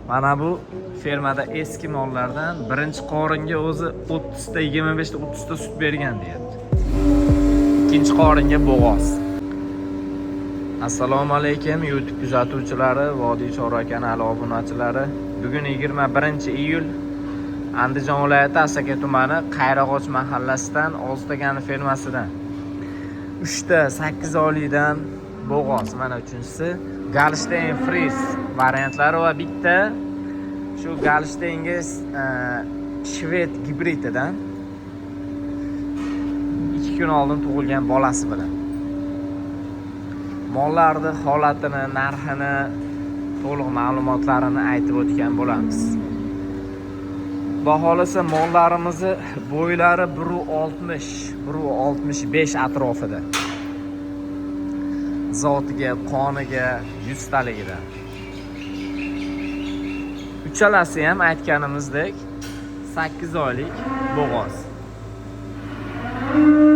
Mana bu fermada eski mollardan birinchi qoringa o'zi 30 ta, 25 ta, 30 ta sut bergan deyapti. Ikkinchi qoringa bo'g'oz. Assalomu alaykum YouTube kuzatuvchilari, Vodiy Chorva kanali obunachilari. Bugun 21-iyul Andijon viloyati Asaka tumani Qayrag'och mahallasidan Oztagani fermasidan 3 ta 8 oylikdan bo'g'oz, mana uchinchisi Galstein Fries variantlari va bitta shu Galsteinga shved gibrididan 2 kun oldin tug'ilgan bolasi bilan mollarni holatini, narxini, to'liq ma'lumotlarini aytib o'tgan bo'lamiz. Baholasa mollarimizni bo'ylari 1.60, 1.65 atrofida. Zotiga, qoniga 100 taligidan. Uchalasi ham aytganimizdek 8 oylik bo'g'oz.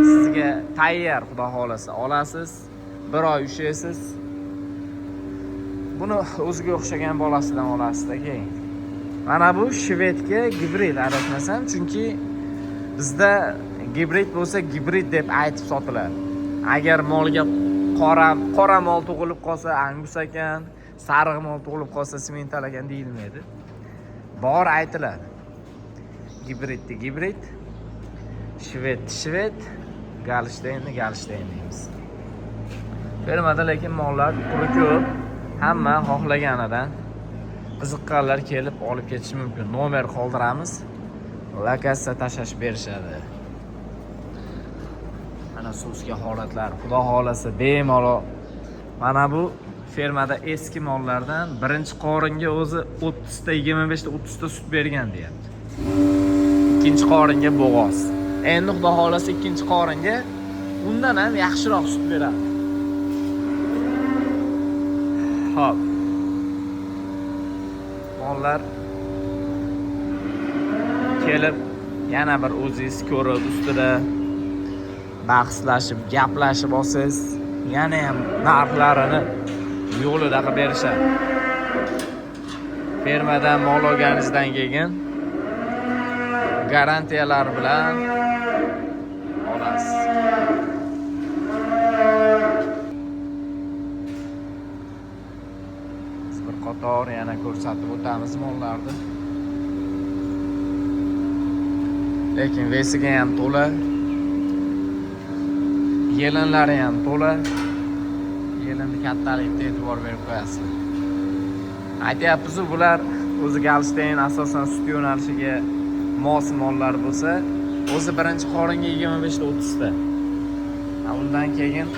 Sizga tayyor, xudo xolasa olasiz, 1 oy ushlaysiz. Buni o'ziga o'xshagan bolasidan olasizda keyin. Mana bu shvedga gibrid adashmasam, chunki bizda gibrid bo'lsa gibrid deb aytib sotiladi. Agar molga qora mol tug'ilib qolsa Angus ekan, sariq mol tug'ilib qolsa simental ekan deyilmaydi. Bor aytiladi. Gibridni gibrid, shved, Galsteinni Galstein deymiz. Fermada lekin mollar turi ko'p. Hamma xohlaganidan qiziqqanlar kelib olib ketishi mumkin. Nomer qoldiramiz. Lokatsiya tashlash berishadi. Mana suvga holatlar, xudo xolasa bemalol. Mana bu fermada eski mollardan birinchi qoringa o'zi 30 ta, 25 ta, 30 ta sut bergan deyapti. Ikkinchi qoringa bo'g'oz. Endi xudo xolasa ikkinchi qoringa undan ham yaxshiroq sut beradi. Hop. Mollar kelib yana bir o'zingiz ko'rib ustida bahslashib, gaplashib olsangiz, yana ham narxlarini yo'lida qilib berishadi. Fermadan mol olganingizdan keyin garantiyalar bilan olasiz. Bir qator yana ko'rsatib o'tamiz mollarni. Lekin vesiga ham to'la, yelinlari ham to'la. Yelinni kattaligiga e'tibor berib qo'yasizlar. Aytyapmiz, bular o'zi Galstein asosan sut yo'nalishiga mos mollar bo'lsa, o'zi birinchi qoringa 25 ta 30 ta. Undan keyin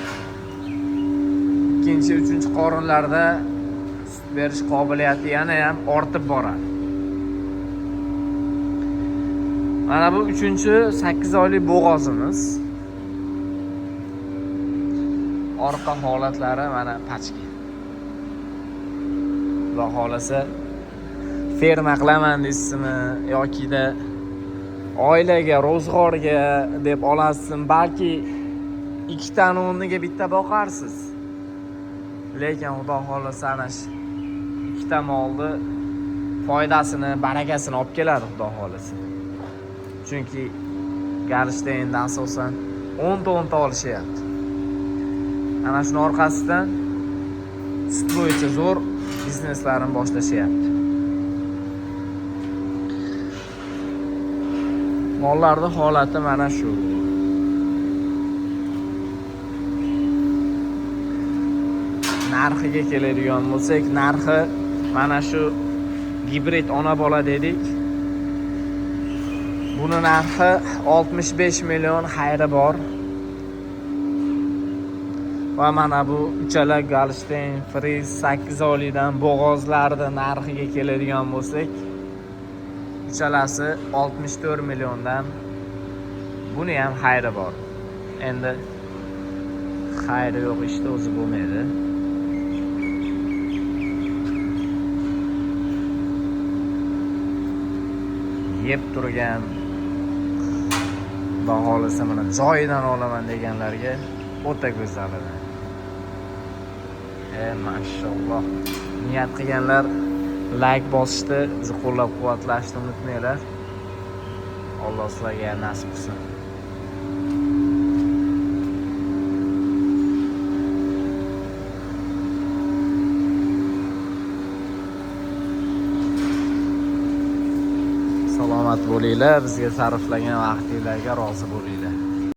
ikkinchi, uchinchi qorinlarda sut berish qobiliyati yana ham ortib boradi. Mana bu 3-8 oylik bo'g'ozimiz. Orqa holatlari mana pachka. Xudo xolasa ferma qilaman deysizmi yoki-da oilaga, ro'zg'orga deb olasizmi, balki 2 ta o'rniga bitta boqarsiz. Lekin xudo xolasa ana shu 2 ta molni foydasini, barakasini olib keladi xudo xolasa. Chunki Galsteinda asosan 10 ta olishyapti. Ana shuni orqasidan sut bo'yicha zo'r bizneslarini boshlashyapti. Mollarning holati mana shu. Narxiga keladigan bo'lsak, narxi mana shu gibrid ona bola dedik. Buni narxi 65 million xayri bor. Va mana bu uchala Galstein Fries 8 oylikdan bo'g'ozlarning narxiga keladigan bo'lsak, uchalasi 64 milliondan. Buni ham xayri bor. Endi xayri yo'q ishda o'zi bo'lmaydi. Yeb turgan, baholasa mana joyidan olaman deganlarga o'ta go'zalidan. Mashalloh. Niyat qilganlar like bosishni, bizni qo'llab-quvvatlashni unutmanglar. Alloh sizlarga nasib qilsin. Salomat bo'linglar, bizga sarflagan vaqtingizga rozi bo'linglar.